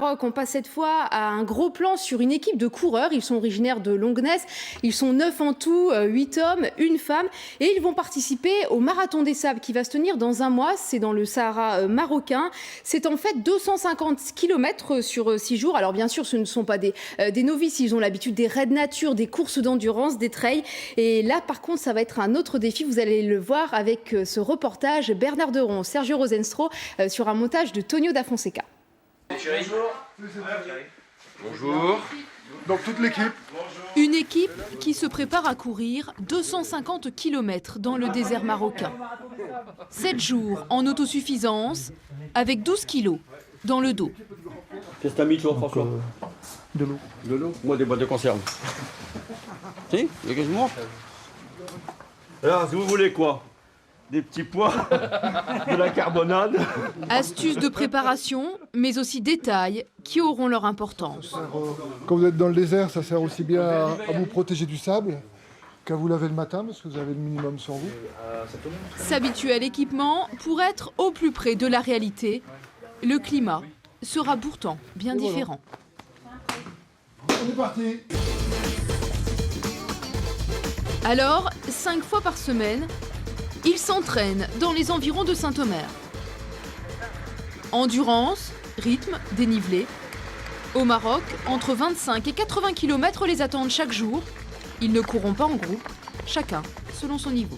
Maroc. On passe cette fois à un gros plan sur une équipe de coureurs. Ils sont originaires de Longuenesse. Ils sont 9 en tout, 8 hommes, 1 femme. Et ils vont participer au Marathon des Sables qui va se tenir dans un mois. C'est dans le Sahara marocain. C'est en fait 250 km sur 6 jours. Alors bien sûr, ce ne sont pas des novices. Ils ont l'habitude des raids nature, des courses d'endurance, des trails. Et là, par contre, ça va être un autre défi. Vous allez le voir avec ce reportage. Bernard Deron, Sergio Rosenstro sur un montage de Tonio da Fonseca. Bonjour. Donc toute l'équipe. Une équipe qui se prépare à courir 250 km dans le désert marocain. 7 jours en autosuffisance avec 12 kilos dans le dos. Qu'est-ce que t'as mis toi, François? De l'eau. De l'eau? Moi, des boîtes de conserve. Si? Il y a quasiment. Alors, si vous voulez quoi? Des petits pois, de la carbonade. Astuces de préparation, mais aussi détails qui auront leur importance. Quand vous êtes dans le désert, ça sert aussi bien à vous protéger du sable qu'à vous laver le matin, parce que vous avez le minimum sur vous. S'habituer à l'équipement pour être au plus près de la réalité. Le climat sera pourtant bien différent. On est parti. Alors, 5 fois par semaine, ils s'entraînent dans les environs de Saint-Omer. Endurance, rythme, dénivelé. Au Maroc, entre 25 et 80 km les attendent chaque jour. Ils ne courront pas en groupe, chacun selon son niveau.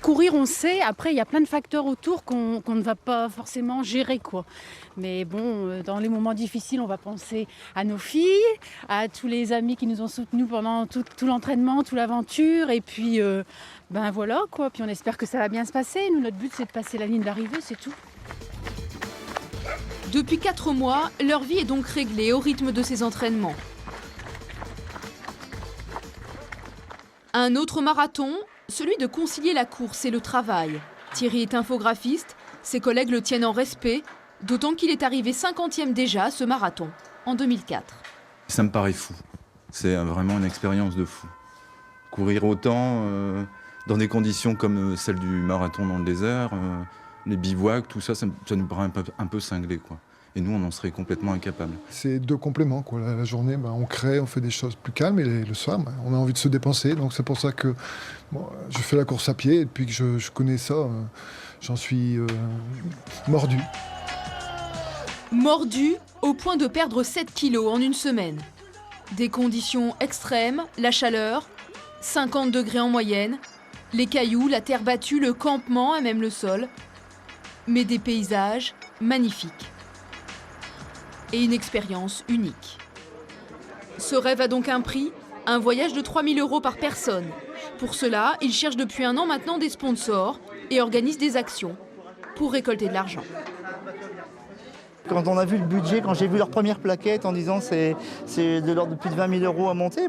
Courir, on sait, après il y a plein de facteurs autour qu'on ne va pas forcément gérer, quoi. Mais bon, dans les moments difficiles, on va penser à nos filles, à tous les amis qui nous ont soutenus pendant tout l'entraînement, toute l'aventure, et puis ben voilà, quoi. Puis on espère que ça va bien se passer. Nous, notre but, c'est de passer la ligne d'arrivée, c'est tout. Depuis 4 mois, leur vie est donc réglée au rythme de ces entraînements. Un autre marathon, celui de concilier la course et le travail. Thierry est infographiste, ses collègues le tiennent en respect, d'autant qu'il est arrivé 50e déjà à ce marathon, en 2004. Ça me paraît fou. C'est vraiment une expérience de fou. Courir autant dans des conditions comme celles du marathon dans le désert, les bivouacs, tout ça, ça nous paraît un peu cinglé, quoi. Et nous, on en serait complètement incapables. C'est 2 compléments, quoi. La journée, on crée, on fait des choses plus calmes, et le soir, on a envie de se dépenser. Donc c'est pour ça que je fais la course à pied, et depuis que je connais ça, j'en suis mordu. Mordu au point de perdre 7 kilos en une semaine. Des conditions extrêmes, la chaleur, 50 degrés en moyenne, les cailloux, la terre battue, le campement et même le sol. Mais des paysages magnifiques. Et une expérience unique. Ce rêve a donc un prix, un voyage de 3 000 € par personne. Pour cela, ils cherchent depuis 1 an maintenant des sponsors et organisent des actions pour récolter de l'argent. Quand on a vu le budget, quand j'ai vu leur première plaquette en disant c'est de l'ordre de plus de 20 000 € à monter,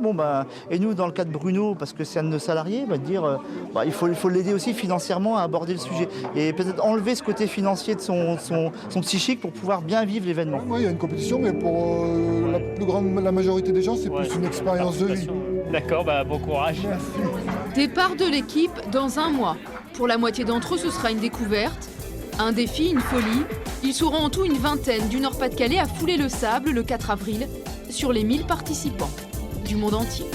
et nous dans le cas de Bruno, parce que c'est un de nos salariés, dire il faut l'aider aussi financièrement à aborder le sujet et peut-être enlever ce côté financier de son psychique pour pouvoir bien vivre l'événement. Oui, il y a une compétition, mais pour la majorité des gens, c'est plus une expérience de vie. D'accord, bon courage. Merci. Départ de l'équipe dans 1 mois. Pour la moitié d'entre eux, ce sera une découverte, un défi, une folie. Ils seront en tout une vingtaine du Nord-Pas-de-Calais à fouler le sable le 4 avril sur les 1000 participants du monde entier.